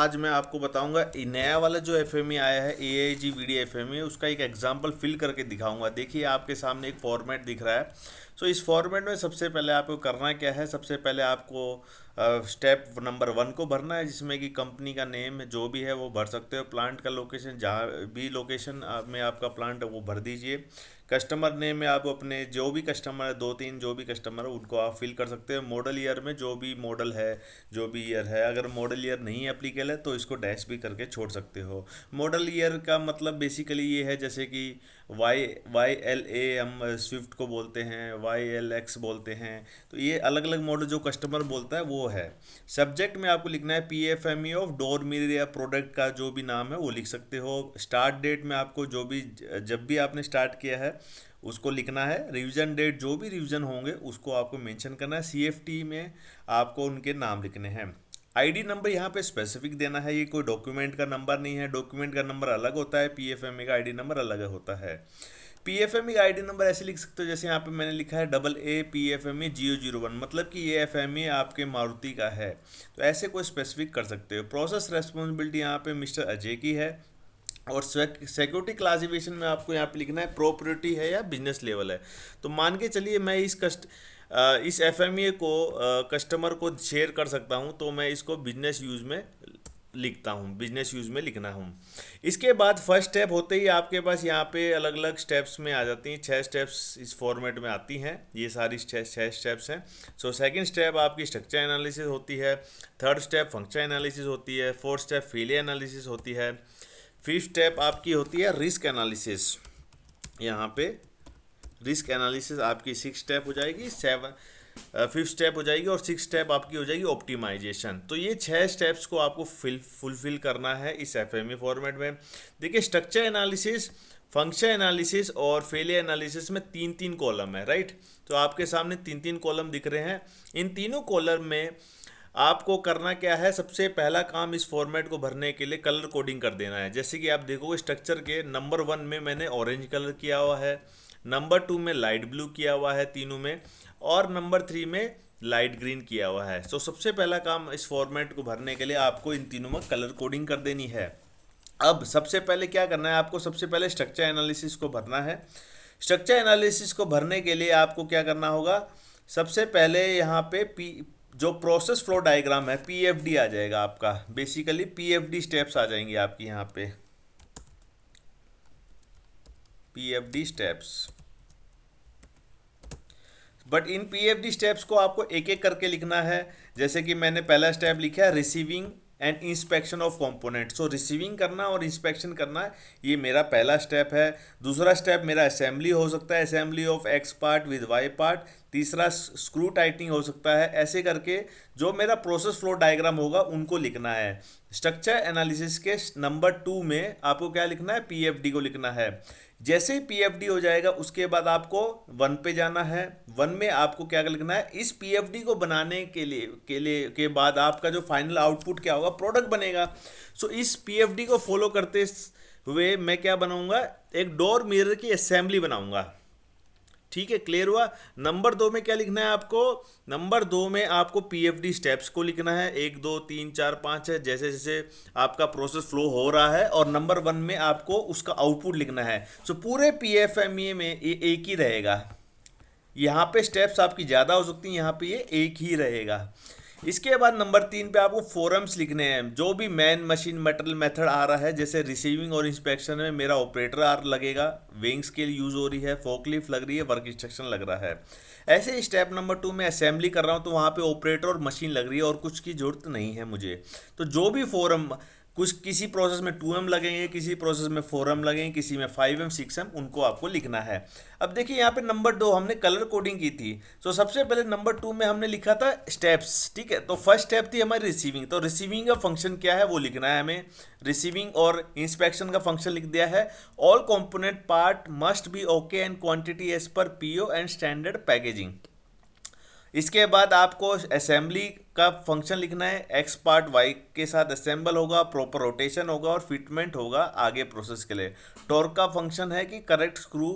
आज मैं आपको बताऊंगा ये नया वाला जो एफएमई आया है एआईजी वीडियो एफएमई, उसका एक एग्जांपल फिल करके दिखाऊंगा। देखिए आपके सामने एक फॉर्मेट दिख रहा है। सो इस फॉर्मेट में सबसे पहले आपको करना क्या है, सबसे पहले आपको स्टेप नंबर 1 को भरना है, जिसमें कि कंपनी का नेम जो भी है वो भर सकते हो, प्लांट का लोकेशन जहाँ भी लोकेशन में आपका प्लांट है वो भर दीजिए। कस्टमर नेम में आप अपने जो भी कस्टमर है, 2-3 जो भी कस्टमर है उनको आप फिल कर सकते हो। मॉडल ईयर में जो भी मॉडल है, जो भी ईयर है, अगर मॉडल ईयर नहीं एप्लीकेबल है तो इसको डैश भी करके छोड़ सकते हो। मॉडल ईयर का मतलब बेसिकली ये है, जैसे कि वाई एल ए हम स्विफ्ट को बोलते हैं, YLX बोलते हैं, तो ये अलग अलग मॉडल जो कस्टमर बोलता है वो है। सब्जेक्ट में आपको लिखना है PFME ऑफ डोर मिरर या प्रोडक्ट का जो भी नाम है वो लिख सकते हो। स्टार्ट डेट में आपको जो भी जब भी आपने स्टार्ट किया है उसको लिखना है। रिवीजन डेट जो भी रिवीजन होंगे उसको आपको मेंशन करना है। CFT में आपको उनके नाम लिखने हैं। आईडी नंबर यहाँ पे स्पेसिफिक देना है, ये कोई डॉक्यूमेंट का नंबर नहीं है। डॉक्यूमेंट का नंबर अलग होता है, PFME का आईडी नंबर अलग होता है। PFME का आईडी नंबर ऐसे लिख सकते हो, जैसे यहाँ पे मैंने लिखा है AA PFME 001, मतलब कि ये FME आपके मारुति का है, तो ऐसे कोई स्पेसिफिक कर सकते हो। प्रोसेस रेस्पॉन्सिबिलिटी यहाँ पे मिस्टर अजय की है। और सिक्योरिटी क्लासिफिकेशन में आपको यहाँ पे लिखना है प्रॉपर्टी है या बिजनेस लेवल है। तो मान के चलिए मैं इस FME को कस्टमर को शेयर कर सकता हूँ, तो मैं इसको बिजनेस यूज़ में लिखता हूँ, बिजनेस यूज़ में लिखना हूँ। इसके बाद फर्स्ट स्टेप होते ही आपके पास यहाँ पे अलग अलग स्टेप्स में आ जाती हैं। 6 स्टेप्स इस फॉर्मेट में आती हैं, ये सारी 6 स्टेप्स हैं। सो सेकंड स्टेप आपकी स्ट्रक्चर एनालिसिस होती है। थर्ड स्टेप फंक्शन एनालिसिस होती है। फोर्थ स्टेप फेलियर एनालिसिस होती है। फिफ्थ स्टेप आपकी होती है रिस्क एनालिसिस। यहाँ पे रिस्क एनालिसिस आपकी 6 स्टेप हो जाएगी, 5th स्टेप हो जाएगी, और 6th स्टेप आपकी हो जाएगी ऑप्टिमाइजेशन। तो ये 6 स्टेप्स को आपको फुलफिल करना है इस FME फॉर्मेट में। देखिए स्ट्रक्चर एनालिसिस, फंक्शन एनालिसिस और फेलियर एनालिसिस में 3-3 कॉलम है, राइट। तो आपके सामने 3-3 कॉलम दिख रहे हैं। इन तीनों कॉलम में आपको करना क्या है, सबसे पहला काम इस फॉर्मेट को भरने के लिए कलर कोडिंग कर देना है। जैसे कि आप देखोगे स्ट्रक्चर के नंबर 1 में मैंने ऑरेंज कलर किया हुआ है, नंबर 2 में लाइट ब्लू किया हुआ है तीनों में, और नंबर 3 में लाइट ग्रीन किया हुआ है। तो सबसे पहला काम इस फॉर्मेट को भरने के लिए आपको इन तीनों में कलर कोडिंग कर देनी है। अब सबसे पहले क्या करना है, आपको सबसे पहले स्ट्रक्चर एनालिसिस को भरना है। स्ट्रक्चर एनालिसिस को भरने के लिए आपको क्या करना होगा, सबसे पहले यहाँ पे जो प्रोसेस फ्लो डायग्राम है PFD आ जाएगा आपका। बेसिकली PFD स्टेप्स आ जाएंगे आपकी यहाँ पे, PFD steps. But in PFD steps को आपको एक एक करके लिखना है। जैसे कि मैंने पहला स्टेप लिखा है receiving end inspection of component. So receiving करना और इंस्पेक्शन करना, ये मेरा पहला स्टेप है। दूसरा स्टेप मेरा असेंबली हो सकता है, assembly of X part with Y part. तीसरा स्क्रू टाइटनिंग हो सकता है। ऐसे करके जो मेरा प्रोसेस फ्लो डायग्राम होगा उनको लिखना है। स्ट्रक्चर एनालिसिस के नंबर 2 में आपको क्या लिखना है, PFD को लिखना है। जैसे ही PFD हो जाएगा उसके बाद आपको 1 पे जाना है। 1 में आपको क्या लिखना है, इस PFD को बनाने के बाद आपका जो फाइनल आउटपुट क्या होगा, प्रोडक्ट बनेगा। सो इस PFD को फॉलो करते हुए मैं क्या बनाऊंगा, एक डोर मिरर की असेंबली बनाऊंगा। ठीक है, क्लियर हुआ। नंबर 2 में क्या लिखना है आपको, नंबर 2 में आपको PFD स्टेप्स को लिखना है, 1 2 3 4 5 है, जैसे जैसे आपका प्रोसेस फ्लो हो रहा है। और नंबर 1 में आपको उसका आउटपुट लिखना है। सो पूरे PFME में ये एक ही रहेगा। यहाँ पे स्टेप्स आपकी ज़्यादा हो सकती हैं, यहाँ पे ये एक ही रहेगा। इसके बाद नंबर 3 पे आपको फोरम्स लिखने हैं। जो भी मैन मशीन मटेरियल मेथड आ रहा है, जैसे रिसीविंग और इंस्पेक्शन में मेरा ऑपरेटर आर लगेगा, वेइंग स्केल यूज़ हो रही है, फोकलिफ्ट लग रही है, वर्क इंस्ट्रक्शन लग रहा है। ऐसे ही स्टेप नंबर 2 में असेंबली कर रहा हूँ, तो वहाँ पे ऑपरेटर और मशीन लग रही है और कुछ की जरूरत नहीं है मुझे। तो जो भी फोरम, कुछ किसी प्रोसेस में 2M लगेंगे, किसी प्रोसेस में 4M लगेंगे, किसी में 5M 6M, उनको आपको लिखना है। अब देखिए यहाँ पे नंबर 2 हमने कलर कोडिंग की थी। तो सबसे पहले नंबर 2 में हमने लिखा था स्टेप्स, ठीक है। तो फर्स्ट स्टेप थी हमारी रिसीविंग। तो रिसीविंग का फंक्शन क्या है वो लिखना है हमें। रिसीविंग और इंस्पेक्शन का फंक्शन लिख दिया है। All component part must be okay and quantity as per PO and standard packaging. इसके बाद आपको असेंबली का फंक्शन लिखना है। X पार्ट Y के साथ असेंबल होगा, प्रॉपर रोटेशन होगा और फिटमेंट होगा आगे प्रोसेस के लिए। टॉर्क का फंक्शन है कि करेक्ट स्क्रू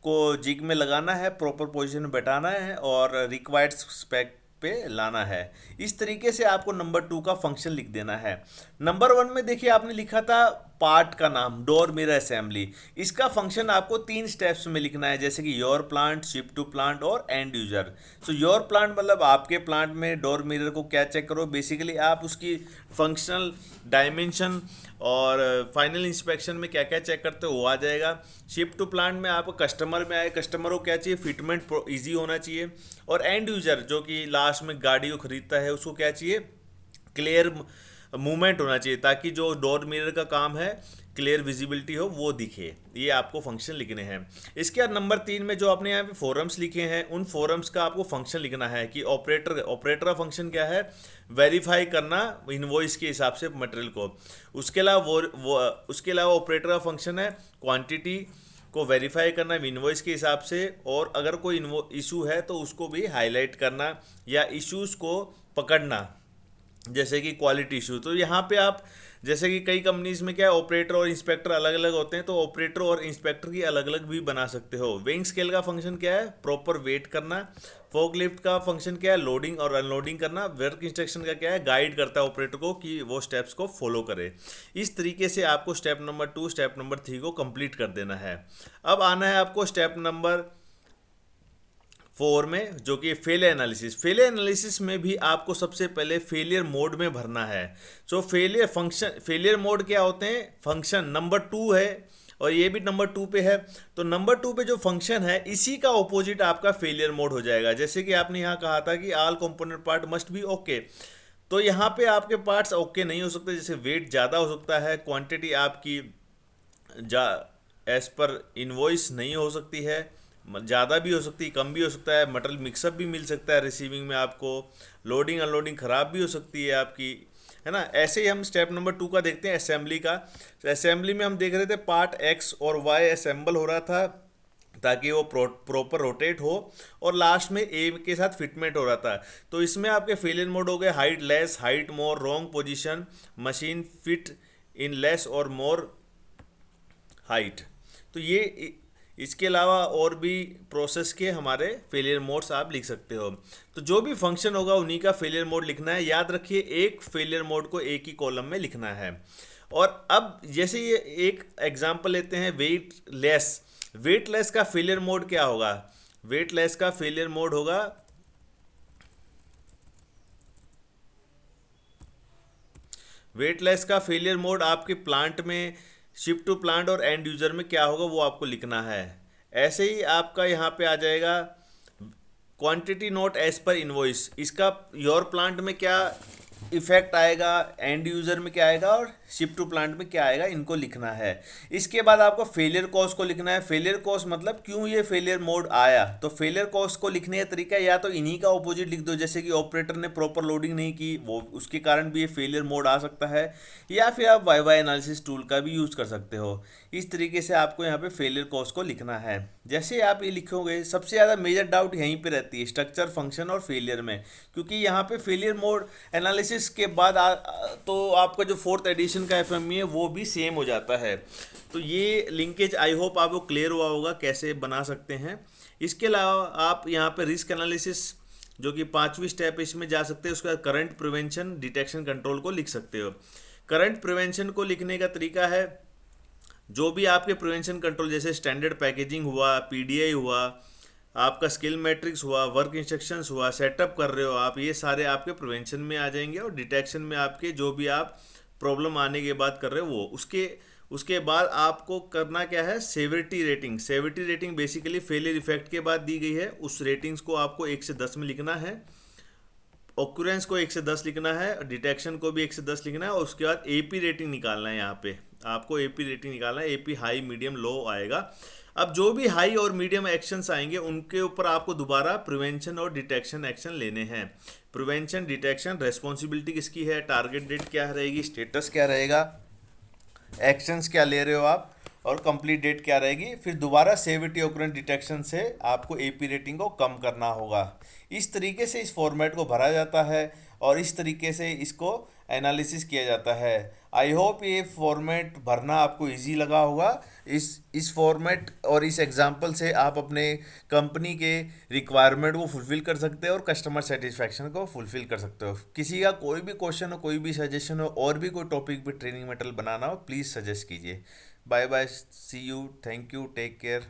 को जिग में लगाना है, प्रॉपर पोजीशन में बैठाना है और रिक्वायर्ड स्पेक पे लाना है। इस तरीके से आपको नंबर 2 का फंक्शन लिख देना है। नंबर 1 में देखिए आपने लिखा था पार्ट का नाम डोर मिरर असेंबली। इसका फंक्शन आपको 3 स्टेप्स में लिखना है, जैसे कि your plant, ship to plant और end user. So your plant मतलब आपके प्लांट में डोर मिरर को क्या चेक करो, बेसिकली आप उसकी फंक्शनल डायमेंशन और फाइनल इंस्पेक्शन में क्या क्या चेक करते हो वो आ जाएगा। शिप टू प्लांट में आपको कस्टमर में आए, कस्टमर को क्या चाहिए, फिटमेंट ईजी होना चाहिए। और एंड यूजर जो कि लास्ट में गाड़ी को खरीदता है उसको क्या चाहिए, क्लियर मूवमेंट होना चाहिए, ताकि जो डोर मिरर का काम है क्लियर विजिबिलिटी हो वो दिखे। ये आपको फंक्शन लिखने हैं। इसके बाद नंबर 3 में जो आपने यहाँ पे फोरम्स लिखे हैं, उन फोरम्स का आपको फंक्शन लिखना है कि ऑपरेटर का फंक्शन क्या है, वेरीफाई करना इनवॉइस के हिसाब से मटेरियल को। उसके अलावा उसके अलावा ऑपरेटर का फंक्शन है क्वांटिटी को वेरीफाई करना इनवॉइस के हिसाब से, और अगर कोई इशू है तो उसको भी हाईलाइट करना या इश्यूज को पकड़ना, जैसे कि क्वालिटी इशू। तो यहाँ पे आप जैसे कि कई कंपनीज में क्या है, ऑपरेटर और इंस्पेक्टर अलग अलग होते हैं, तो ऑपरेटर और इंस्पेक्टर की अलग अलग भी बना सकते हो। वेइंग स्केल का फंक्शन क्या है, प्रॉपर वेट करना। फोकलिफ्ट का फंक्शन क्या है, लोडिंग और अनलोडिंग करना। वर्क इंस्ट्रक्शन का क्या है, गाइड करता है ऑपरेटर को कि वो स्टेप्स को फॉलो करे। इस तरीके से आपको स्टेप नंबर 2 स्टेप नंबर 3 को कंप्लीट कर देना है। अब आना है आपको स्टेप नंबर 4 में, जो कि फेलियर एनालिसिस। फेलियर एनालिसिस में भी आपको सबसे पहले फेलियर मोड में भरना है। सो फेलियर मोड क्या होते हैं, फंक्शन नंबर 2 है और ये भी नंबर 2 पे है। तो नंबर 2 पे जो फंक्शन है इसी का ऑपोजिट आपका फेलियर मोड हो जाएगा। जैसे कि आपने यहाँ कहा था कि all component part must be okay, तो यहाँ पे आपके पार्ट्स ओके नहीं हो सकते। जैसे वेट ज़्यादा हो सकता है, क्वांटिटी आपकी एज पर इनवॉइस नहीं हो सकती है, ज़्यादा भी हो सकती है, कम भी हो सकता है, मटेरियल मिक्सअप भी मिल सकता है रिसीविंग में आपको, लोडिंग अनलोडिंग ख़राब भी हो सकती है आपकी, है ना। ऐसे ही हम स्टेप नंबर 2 का देखते हैं, असेंबली का। तो असेंबली में हम देख रहे थे पार्ट एक्स और वाई असेंबल हो रहा था ताकि वो प्रॉपर रोटेट हो, और लास्ट में ए के साथ फिटमेंट हो रहा था। तो इसमें आपके फेलियर मोड हो गए height less, height more, wrong position, machine fit in less और मोर हाइट। तो ये इसके अलावा और भी प्रोसेस के हमारे फेलियर मोड्स आप लिख सकते हो। तो जो भी फंक्शन होगा उन्हीं का फेलियर मोड लिखना है। याद रखिए एक फेलियर मोड को एक ही कॉलम में लिखना है। और अब जैसे ये एक एग्जांपल लेते हैं, वेटलेस। वेटलेस का फेलियर मोड क्या होगा, वेटलेस का फेलियर मोड होगा वेटलेस का फेलियर मोड आपके प्लांट में, शिप टू प्लांट और एंड यूजर में क्या होगा वो आपको लिखना है। ऐसे ही आपका यहाँ पे आ जाएगा quantity not as per invoice. इसका योर प्लांट में क्या इफेक्ट आएगा, एंड यूजर में क्या आएगा और शिप टू प्लांट में क्या आएगा, इनको लिखना है। इसके बाद आपको फेलियर कॉज को लिखना है। फेलियर कॉज मतलब क्यों ये फेलियर मोड आया। तो फेलियर कॉज को लिखने का तरीका या तो इन्हीं का ऑपोजिट लिख दो, जैसे कि ऑपरेटर ने प्रॉपर लोडिंग नहीं की, वो उसके कारण भी ये फेलियर मोड आ सकता है, या फिर आप वाई वाई एनालिसिस टूल का भी यूज़ कर सकते हो। इस तरीके से आपको यहाँ पे फेलियर कॉज को लिखना है। जैसे आप ये लिखोगे, सबसे ज़्यादा मेजर डाउट यहीं पे रहती है स्ट्रक्चर, फंक्शन और फेलियर में, क्योंकि यहाँ पे फेलियर मोड एनालिसिस के बाद तो आपका जो 4th एडिशन का एफएमई है वो भी सेम हो जाता है। तो ये लिंकेज आई होप आपको क्लियर हुआ होगा कैसे बना सकते हैं। इसके अलावा आप यहाँ पे रिस्क एनालिसिस जो कि 5वीं स्टेप इसमें जा सकते हैं। उसके बाद करंट प्रिवेंशन डिटेक्शन कंट्रोल को लिख सकते हो। करंट प्रिवेंशन को लिखने का तरीका है, जो भी आपके प्रिवेंशन कंट्रोल जैसे स्टैंडर्ड पैकेजिंग हुआ, पीडीआई हुआ, आपका स्किल मैट्रिक्स हुआ, वर्क इंस्ट्रक्शंस हुआ, सेटअप कर रहे हो आप, ये सारे आपके प्रिवेंशन में आ जाएंगे। और डिटेक्शन में आपके जो भी आप प्रॉब्लम आने के बाद कर रहे हो वो, उसके बाद आपको करना क्या है, severity rating. Severity rating basically failure effect के बाद दी गई है। उस रेटिंग्स को आपको 1 से 10 में लिखना है, ऑक्यूरेंस को 1 से 10 लिखना है, डिटेक्शन को भी 1 से 10 लिखना है, और उसके बाद एपी रेटिंग निकालना है। यहाँ पे आपको एपी रेटिंग निकालना है, एपी हाई मीडियम लो आएगा। अब जो भी हाई और मीडियम एक्शंस आएंगे उनके ऊपर आपको दोबारा प्रिवेंशन और डिटेक्शन एक्शन लेने हैं। प्रिवेंशन डिटेक्शन रेस्पॉन्सिबिलिटी किसकी है, टारगेट डेट क्या रहेगी, स्टेटस क्या रहेगा, एक्शंस क्या ले रहे हो आप, और कंप्लीट डेट क्या रहेगी। फिर दोबारा सेवरिटी ऑकरेंस डिटेक्शन से आपको एपी रेटिंग को कम करना होगा। इस तरीके से इस फॉर्मेट को भरा जाता है और इस तरीके से इसको एनालिसिस किया जाता है। आई होप ये फॉर्मेट भरना आपको इजी लगा होगा। इस फॉर्मेट और इस एग्जांपल से आप अपने कंपनी के रिक्वायरमेंट को फुलफिल कर सकते हो और कस्टमर सेटिस्फैक्शन को फुलफिल कर सकते हो। किसी का कोई भी क्वेश्चन हो, कोई भी सजेशन हो, और भी कोई टॉपिक पे ट्रेनिंग मटेरियल बनाना हो, प्लीज़ सजेस्ट कीजिए। Bye bye, see you, thank you, take care.